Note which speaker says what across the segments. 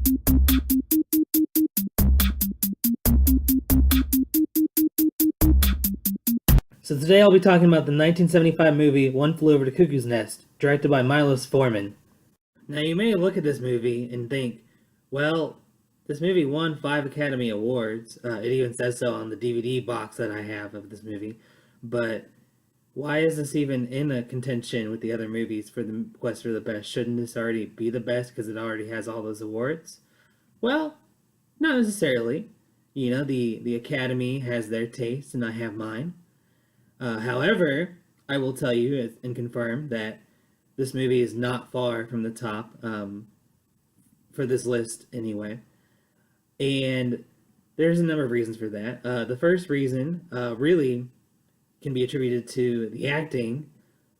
Speaker 1: So today I'll be talking about the 1975 movie One Flew Over the Cuckoo's Nest, directed by Milos Forman. Now you may look at this movie and think, well, this movie won 5 Academy Awards. It even says so on the DVD box that I have of this movie. But why is this even in a contention with the other movies for the quest for the best? Shouldn't this already be the best because it already has all those awards? Well, not necessarily. You know, the Academy has their taste and I have mine. However, I will tell you and confirm that this movie is not far from the top for this list anyway. And there's a number of reasons for that. The first reason really can be attributed to the acting.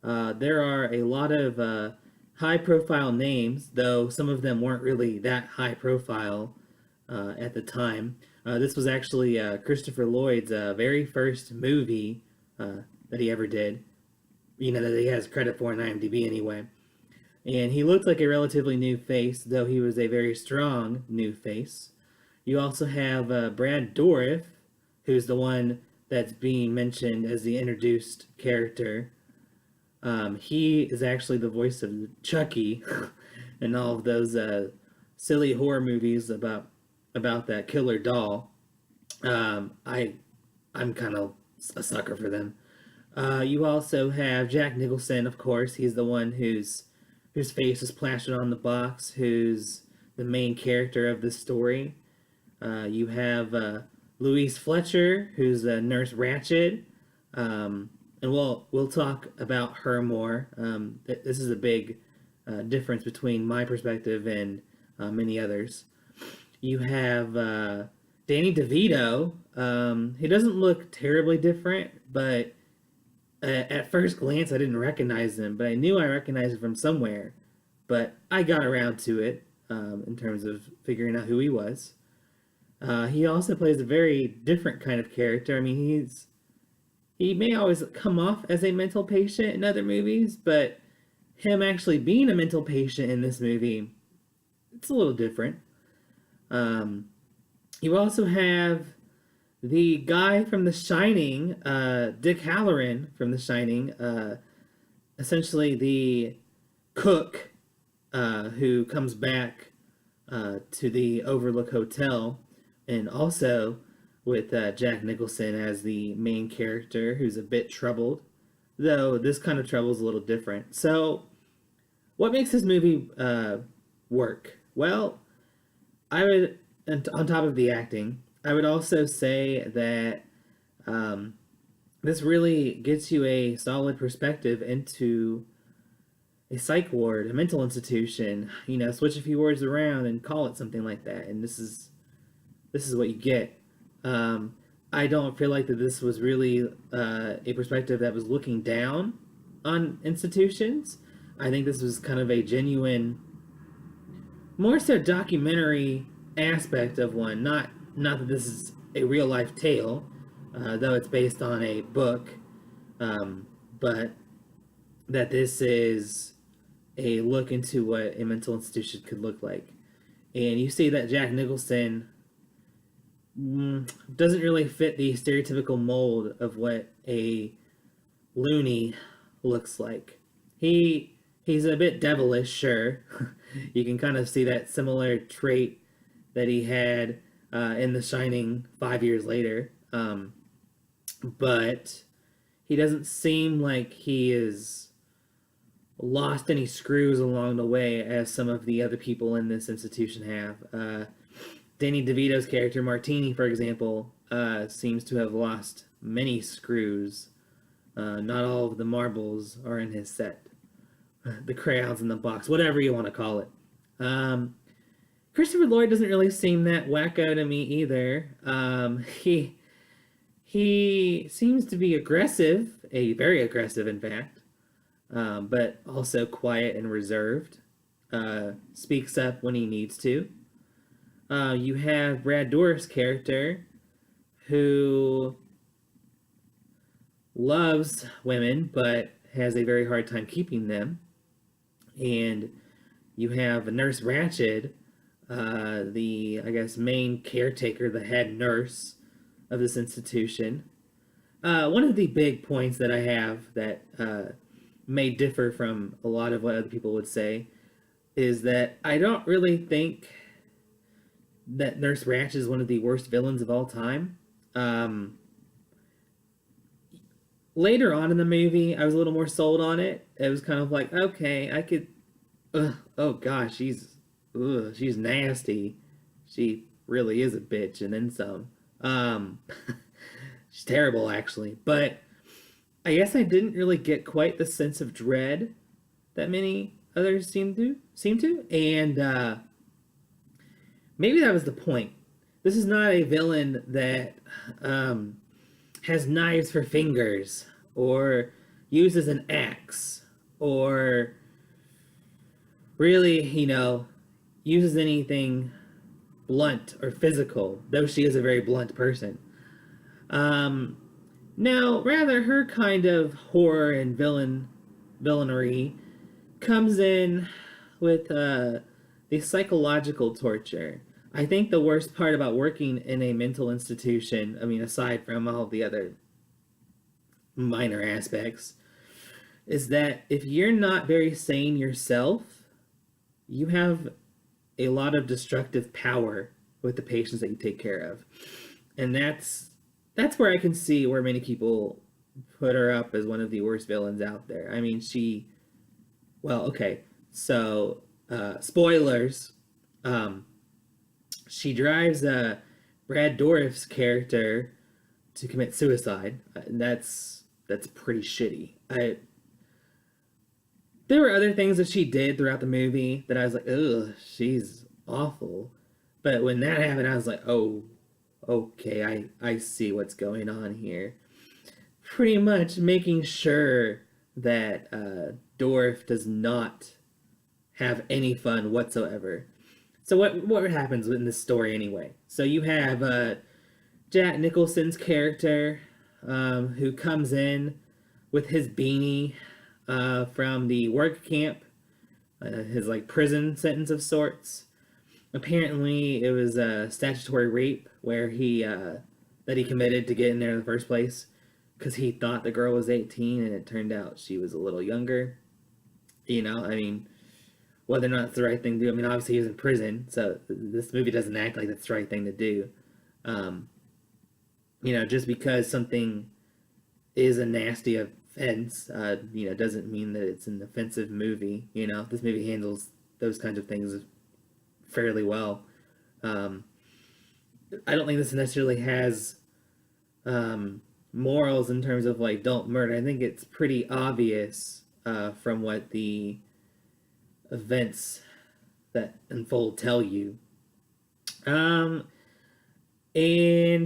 Speaker 1: There are a lot of high-profile names, though some of them weren't really that high-profile at the time. This was actually Christopher Lloyd's very first movie that he ever did, you know, that he has credit for in IMDb anyway. And he looked like a relatively new face, though he was a very strong new face. You also have Brad Dourif, who's the one that's being mentioned as the introduced character. He is actually the voice of Chucky and all of those silly horror movies about that killer doll. I'm kind of a sucker for them. You also have Jack Nicholson, of course. He's the one whose face is plastered on the box, who's the main character of the story. You have Louise Fletcher, who's Nurse Ratched, and we'll talk about her more. This is a big difference between my perspective and many others. You have Danny DeVito. He doesn't look terribly different, but at first glance I didn't recognize him, but I knew I recognized him from somewhere. But I got around to it in terms of figuring out who he was. He also plays a very different kind of character. I mean, he may always come off as a mental patient in other movies, but him actually being a mental patient in this movie, it's a little different. You also have the guy from The Shining, Dick Halloran from The Shining, essentially the cook who comes back to the Overlook Hotel, and also with Jack Nicholson as the main character who's a bit troubled, though this kind of trouble is a little different. So, what makes this movie work? Well, I would, on top of the acting, I would also say that this really gets you a solid perspective into a psych ward, a mental institution. You know, switch a few words around and call it something like that, and this is what you get. I don't feel like that this was really a perspective that was looking down on institutions. I think this was kind of a genuine, more so documentary aspect of one. Not that this is a real life tale, though it's based on a book, but that this is a look into what a mental institution could look like. And you see that Jack Nicholson doesn't really fit the stereotypical mold of what a loony looks like. He's a bit devilish, sure. You can kind of see that similar trait that he had in The Shining 5 years later. But he doesn't seem like he is lost any screws along the way as some of the other people in this institution have. Danny DeVito's character, Martini, for example, seems to have lost many screws. Not all of the marbles are in his set. The crayons in the box, whatever you want to call it. Christopher Lloyd doesn't really seem that wacko to me either. He seems to be aggressive, very aggressive in fact, but also quiet and reserved. Speaks up when he needs to. You have Brad Dourif's character, who loves women but has a very hard time keeping them. And you have Nurse Ratched, the, I guess, main caretaker, the head nurse of this institution. One of the big points that I have that may differ from a lot of what other people would say is that I don't really think that Nurse Ratched is one of the worst villains of all time. Um, Later on in the movie, I was a little more sold on it. It was kind of like, okay, I could. Oh gosh, she's nasty. She really is a bitch, and then some. Um, she's terrible, actually. But I guess I didn't really get quite the sense of dread that many others seem to, and maybe that was the point. This is not a villain that um, has knives for fingers or uses an axe or really, uses anything blunt or physical, though she is a very blunt person. Um, Now, rather, her kind of horror and villainy comes in with the psychological torture. I think the worst part about working in a mental institution, I mean, aside from all the other minor aspects, is that if you're not very sane yourself, you have a lot of destructive power with the patients that you take care of. And that's where I can see where many people put her up as one of the worst villains out there. I mean, well, okay, so spoilers. Um, she drives Brad Dourif's character to commit suicide. And that's pretty shitty. There were other things that she did throughout the movie that I was like, ugh, she's awful. But when that happened, I was like, oh, okay, I see what's going on here. Pretty much making sure that Dourif does not have any fun whatsoever. So what happens in this story anyway? So you have Jack Nicholson's character who comes in with his beanie from the work camp, his like prison sentence of sorts. Apparently, it was a statutory rape where he that he committed to get in there in the first place because he thought the girl was 18 and it turned out she was a little younger. I mean, whether or not it's the right thing to do. I mean, obviously he was in prison, so this movie doesn't act like that's the right thing to do. Um, just because something is a nasty offense, doesn't mean that it's an offensive movie. This movie handles those kinds of things fairly well. Um, I don't think this necessarily has morals in terms of like don't murder. I think it's pretty obvious from what the events that unfold tell you. And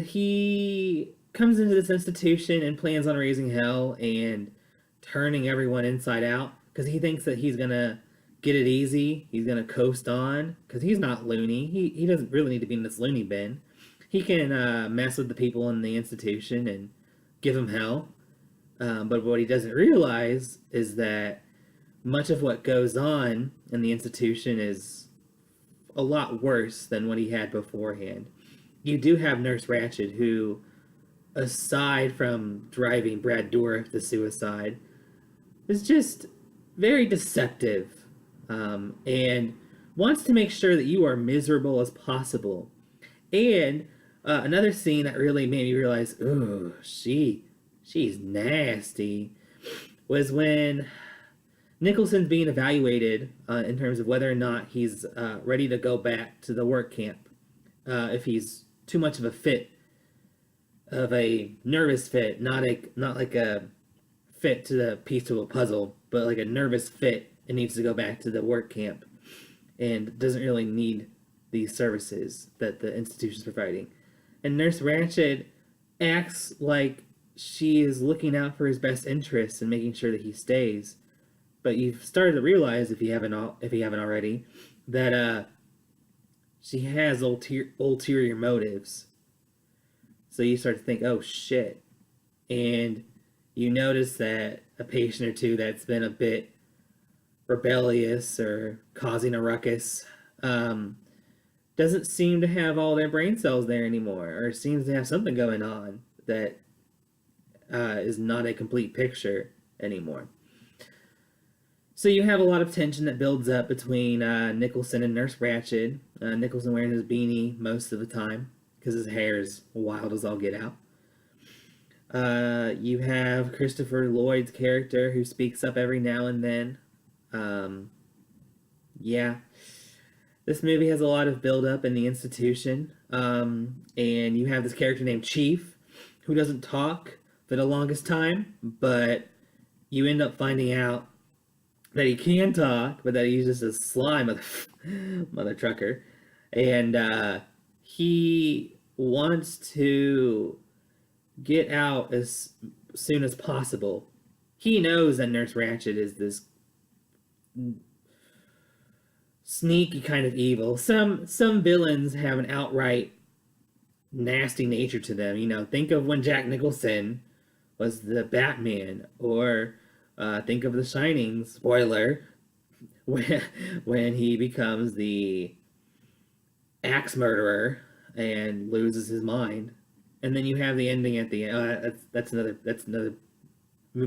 Speaker 1: he comes into this institution and plans on raising hell and turning everyone inside out because he thinks that he's gonna get it easy. He's gonna coast on because he's not loony. He doesn't really need to be in this loony bin. He can mess with the people in the institution and give them hell. But what he doesn't realize is that much of what goes on in the institution is a lot worse than what he had beforehand. You do have Nurse Ratched, who, aside from driving Brad Dourif to suicide, is just very deceptive and wants to make sure that you are miserable as possible. And another scene that really made me realize, ooh, she's nasty, was when Nicholson's being evaluated in terms of whether or not he's ready to go back to the work camp. If he's too much of a fit, of a nervous fit, not like a fit to the piece of a puzzle, but like a nervous fit and needs to go back to the work camp and doesn't really need these services that the institution's providing. And Nurse Ratched acts like she is looking out for his best interests and making sure that he stays. But you've started to realize, if you haven't already, that she has ulterior motives. So you start to think, oh shit. And you notice that a patient or two that's been a bit rebellious or causing a ruckus doesn't seem to have all their brain cells there anymore, or seems to have something going on that is not a complete picture anymore. So you have a lot of tension that builds up between Nicholson and Nurse Ratched. Nicholson wearing his beanie most of the time because his hair is wild as all get out. You have Christopher Lloyd's character who speaks up every now and then. Yeah. This movie has a lot of build up in the institution. And you have this character named Chief who doesn't talk for the longest time, but you end up finding out that he can talk, but that he's just a sly mother trucker. And he wants to get out as soon as possible. He knows that Nurse Ratched is this sneaky kind of evil. Some villains have an outright nasty nature to them. You know, think of when Jack Nicholson was the Batman, or think of The Shining, spoiler, when he becomes the axe murderer and loses his mind. And then you have the ending at the end. That's another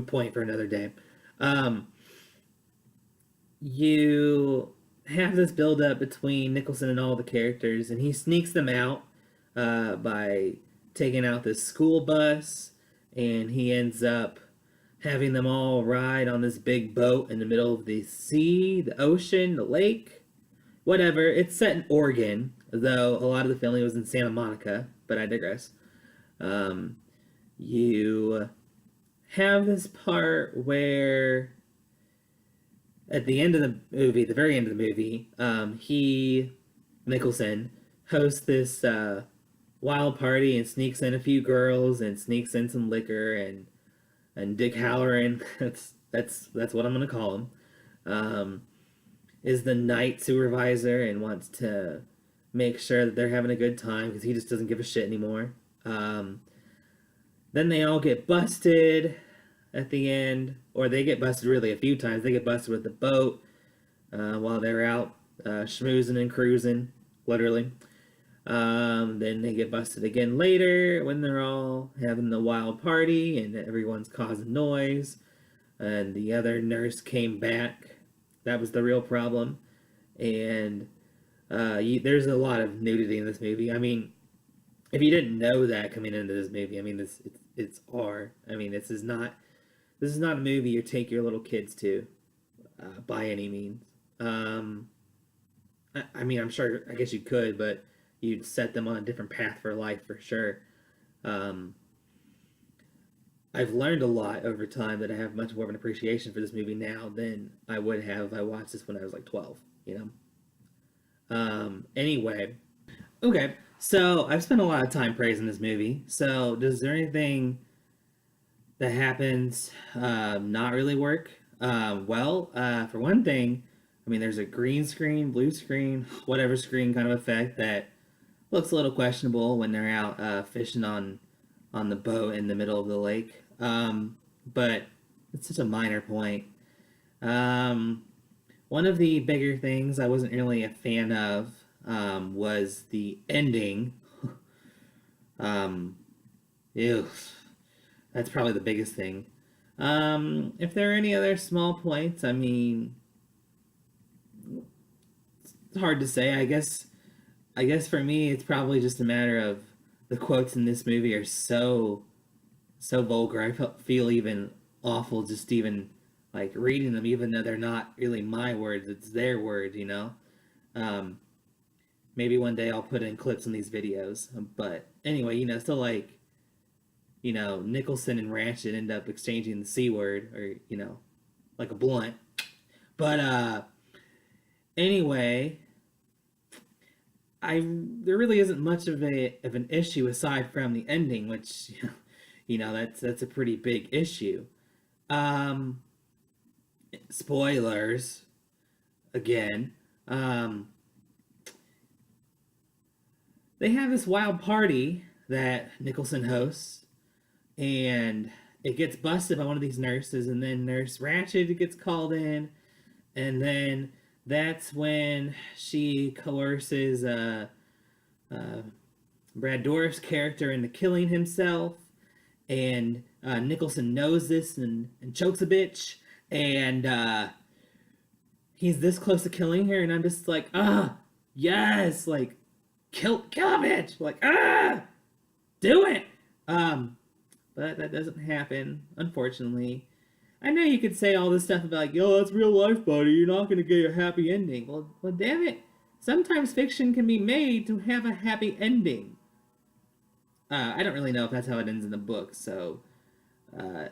Speaker 1: point for another day. You have this build up between Nicholson and all the characters, and he sneaks them out by taking out this school bus, and he ends up having them all ride on this big boat in the middle of the sea, the ocean, the lake, whatever. It's set in Oregon, though a lot of the filming was in Santa Monica, but I digress. You have this part where at the end of the movie, the very end of the movie, Nicholson, hosts this wild party and sneaks in a few girls and sneaks in some liquor, and Dick Halloran, that's what I'm gonna call him, is the night supervisor and wants to make sure that they're having a good time because he just doesn't give a shit anymore. Then they all get busted at the end, or they get busted really a few times. They get busted with the boat while they're out schmoozing and cruising, literally. Then they get busted again later when they're all having the wild party and everyone's causing noise. And the other nurse came back. That was the real problem. And there's a lot of nudity in this movie. I mean, if you didn't know that coming into this movie, I mean, it's R. I mean, this is not a movie you take your little kids to by any means. I mean, I'm sure, I guess you could, but you'd set them on a different path for life for sure. I've learned a lot over time that I have much more of an appreciation for this movie now than I would have if I watched this when I was like 12, you know? Anyway, okay, so I've spent a lot of time praising this movie. So does there anything that happens not really work? Well, for one thing, I mean, there's a green screen, blue screen, whatever screen kind of effect that looks a little questionable when they're out fishing on the boat in the middle of the lake. But it's such a minor point. One of the bigger things I wasn't really a fan of was the ending. Ew. That's probably the biggest thing. If there are any other small points, I mean, it's hard to say. I guess for me, it's probably just a matter of the quotes in this movie are so vulgar. I feel even awful just even like reading them, even though they're not really my words. It's their words, you know. Maybe one day I'll put in clips in these videos. But anyway, you know, still like, you know, Nicholson and Ratched end up exchanging the C word, or, you know, like a blunt. But anyway, there really isn't much of an issue aside from the ending, which, you know, that's a pretty big issue. Spoilers again. They have this wild party that Nicholson hosts, and it gets busted by one of these nurses, and then Nurse Ratched gets called in, and then that's when she coerces Brad Dourif's character into killing himself, and Nicholson knows this and chokes a bitch, and he's this close to killing her, and I'm just like, yes, like, kill a bitch, like, do it. But that doesn't happen, unfortunately. I know you could say all this stuff about, like, yo, that's real life, buddy. You're not gonna get a happy ending. Well, damn it. Sometimes fiction can be made to have a happy ending. I don't really know if that's how it ends in the book, so uh,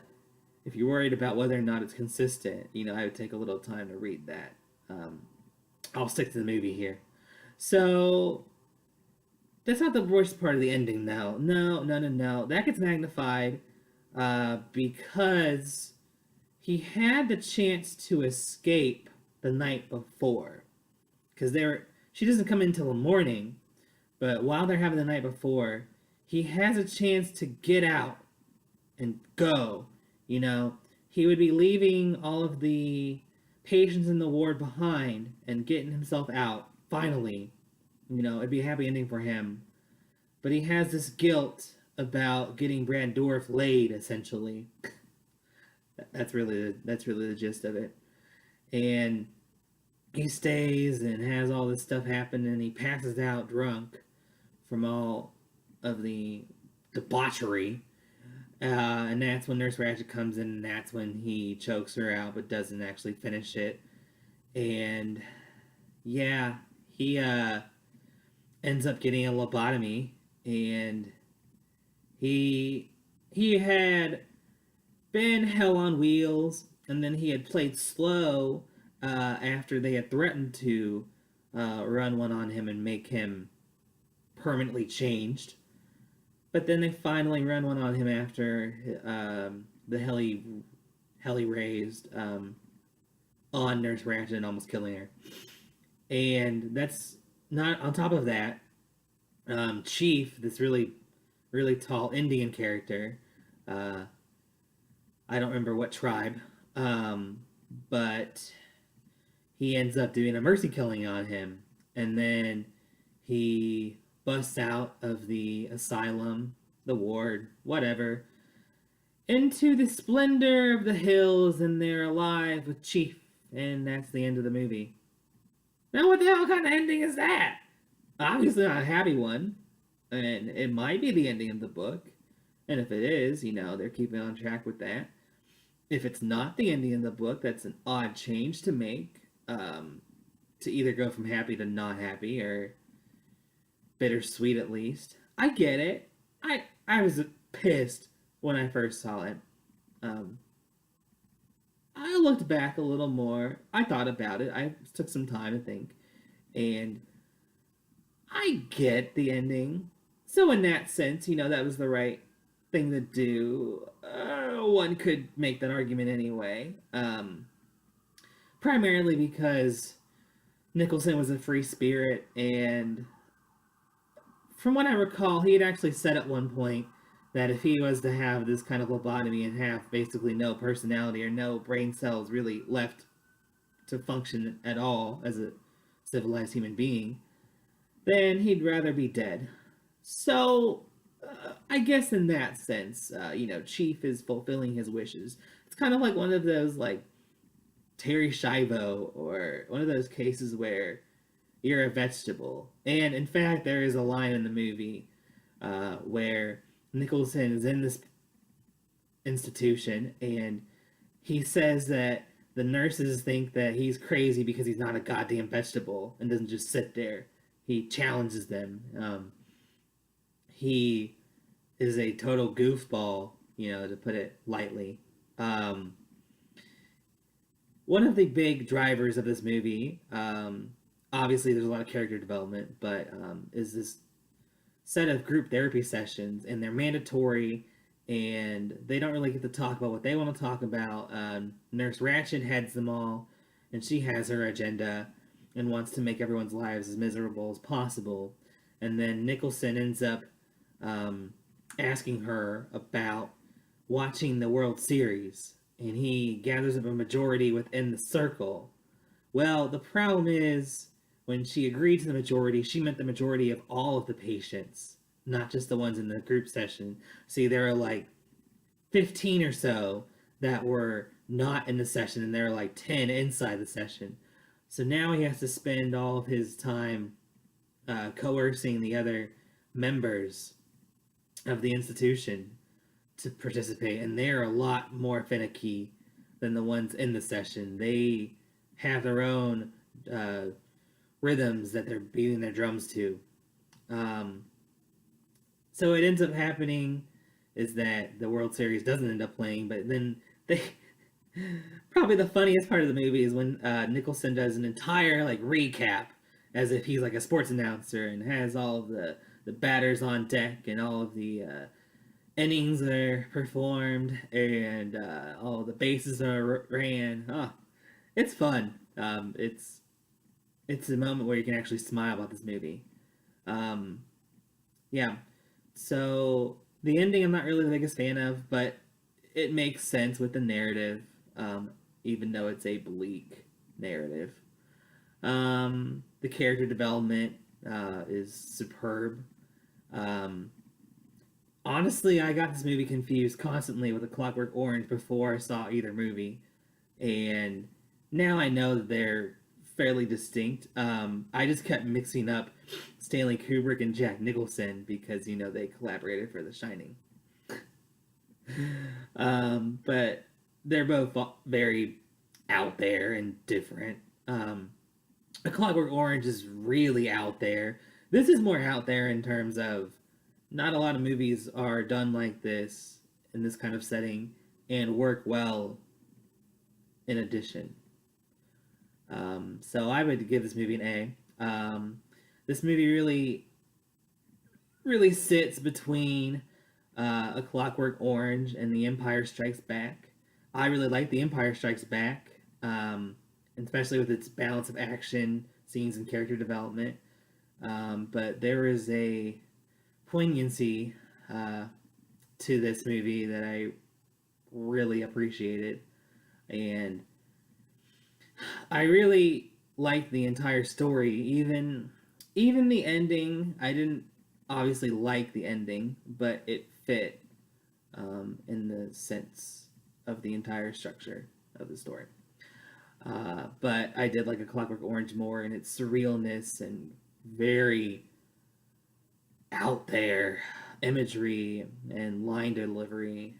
Speaker 1: if you're worried about whether or not it's consistent, I would take a little time to read that. Um, I'll stick to the movie here. So that's not the worst part of the ending, though. No. That gets magnified because he had the chance to escape the night before. Because she doesn't come in until the morning, but while they're having the night before, he has a chance to get out and go. He would be leaving all of the patients in the ward behind and getting himself out, finally. It'd be a happy ending for him. But he has this guilt about getting Brad Dourif laid, essentially. That's really the gist of it. And he stays and has all this stuff happen, and he passes out drunk from all of the debauchery. And that's when Nurse Ratched comes in, and that's when he chokes her out, but doesn't actually finish it. And yeah, he ends up getting a lobotomy, and he had been hell on wheels, and then he had played slow after they had threatened to run one on him and make him permanently changed. But then they finally run one on him after the hell he raised on Nurse Ratched and almost killing her. And that's not on top of that. Chief, this really, really tall Indian character, I don't remember what tribe, but he ends up doing a mercy killing on him, and then he busts out of the asylum, the ward, whatever, into the splendor of the hills, and they're alive with Chief, and that's the end of the movie. Now, what the hell kind of ending is that? Obviously not a happy one, and it might be the ending of the book, and if it is, they're keeping on track with that. If it's not the ending of the book, that's an odd change to make, to either go from happy to not happy, or bittersweet at least. I get it. I was pissed when I first saw it. I looked back a little more. I thought about it. I took some time to think. And I get the ending. So in that sense, that was the right thing to do. One could make that argument anyway. Primarily because Nicholson was a free spirit, and from what I recall, he had actually said at one point that if he was to have this kind of lobotomy and have basically no personality or no brain cells really left to function at all as a civilized human being, then he'd rather be dead. So, I guess in that sense, Chief is fulfilling his wishes. It's kind of like one of those, like, Terry Schiavo, or one of those cases where you're a vegetable. And in fact, there is a line in the movie where Nicholson is in this institution, and he says that the nurses think that he's crazy because he's not a goddamn vegetable and doesn't just sit there. He challenges them. He is a total goofball, to put it lightly. One of the big drivers of this movie, obviously there's a lot of character development, but is this set of group therapy sessions, and they're mandatory, and they don't really get to talk about what they want to talk about. Nurse Ratched heads them all, and she has her agenda and wants to make everyone's lives as miserable as possible. And then Nicholson ends up asking her about watching the World Series, and he gathers up a majority within the circle. Well, the problem is when she agreed to the majority, she meant the majority of all of the patients, not just the ones in the group session. See, there are like 15 or so that were not in the session, and there are like 10 inside the session. So now he has to spend all of his time coercing the other members of the institution to participate, and they're a lot more finicky than the ones in the session. They have their own rhythms that they're beating their drums to. Um, so it ends up happening is that the World Series doesn't end up playing, but then they probably the funniest part of the movie is when Nicholson does an entire like recap as if he's like a sports announcer and has all of the batters on deck and all of the innings are performed and all the bases are ran. Oh, it's fun. It's a moment where you can actually smile about this movie. Um, yeah. So the ending, I'm not really the biggest fan of, but it makes sense with the narrative, even though it's a bleak narrative. The character development is superb. Um, Honestly, I got this movie confused constantly with A Clockwork Orange before I saw either movie, and now I know that they're fairly distinct. I just kept mixing up Stanley Kubrick and Jack Nicholson because they collaborated for The Shining. But they're both very out there and different. A Clockwork Orange is really out there. This is more out there in terms of not a lot of movies are done like this in this kind of setting and work well in addition. So I would give this movie an A. This movie really sits between A Clockwork Orange and The Empire Strikes Back. I really like The Empire Strikes Back, especially with its balance of action scenes and character development. But there is a poignancy to this movie that I really appreciated, and I really liked the entire story. Even the ending, I didn't obviously like the ending, but it fit in the sense of the entire structure of the story. But I did like A Clockwork Orange more in its surrealness and very out there imagery and line delivery.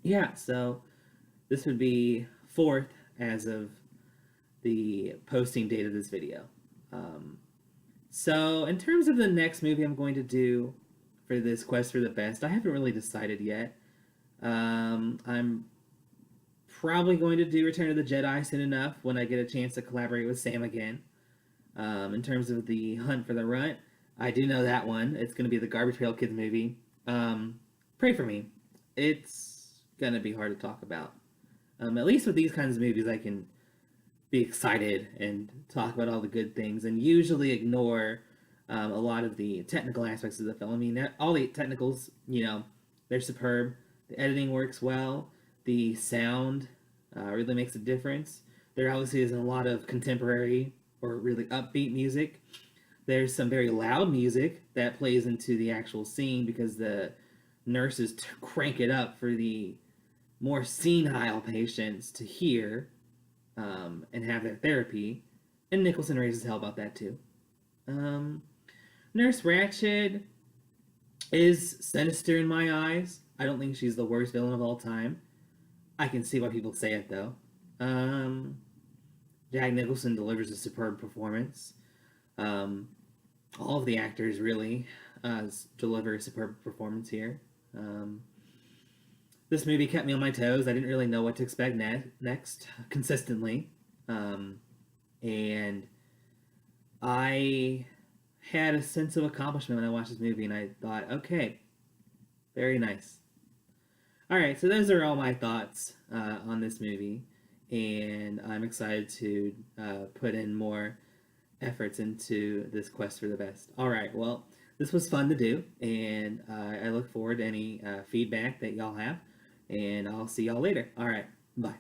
Speaker 1: Yeah, so this would be fourth as of the posting date of this video. So in terms of the next movie I'm going to do for this quest for the best, I haven't really decided yet. I'm probably going to do Return of the Jedi soon enough when I get a chance to collaborate with Sam again. In terms of the Hunt for the Runt, I do know that one. It's going to be the Garbage Pail Kids movie. Pray for me. It's going to be hard to talk about. At least with these kinds of movies, I can be excited and talk about all the good things and usually ignore a lot of the technical aspects of the film. I mean, all the technicals, they're superb. The editing works well. The sound really makes a difference. There obviously isn't a lot of contemporary or really upbeat music. There's some very loud music that plays into the actual scene because the nurses crank it up for the more senile patients to hear and have their therapy. And Nicholson raises hell about that too. Nurse Ratched is sinister in my eyes. I don't think she's the worst villain of all time. I can see why people say it though. Jack Nicholson delivers a superb performance. All of the actors really deliver a superb performance here. This movie kept me on my toes. I didn't really know what to expect next consistently. And I had a sense of accomplishment when I watched this movie, and I thought, okay, very nice. All right, so those are all my thoughts on this movie, and I'm excited to put in more efforts into this quest for the best. All right, well, this was fun to do, and I look forward to any feedback that y'all have, and I'll see y'all later. All right, bye.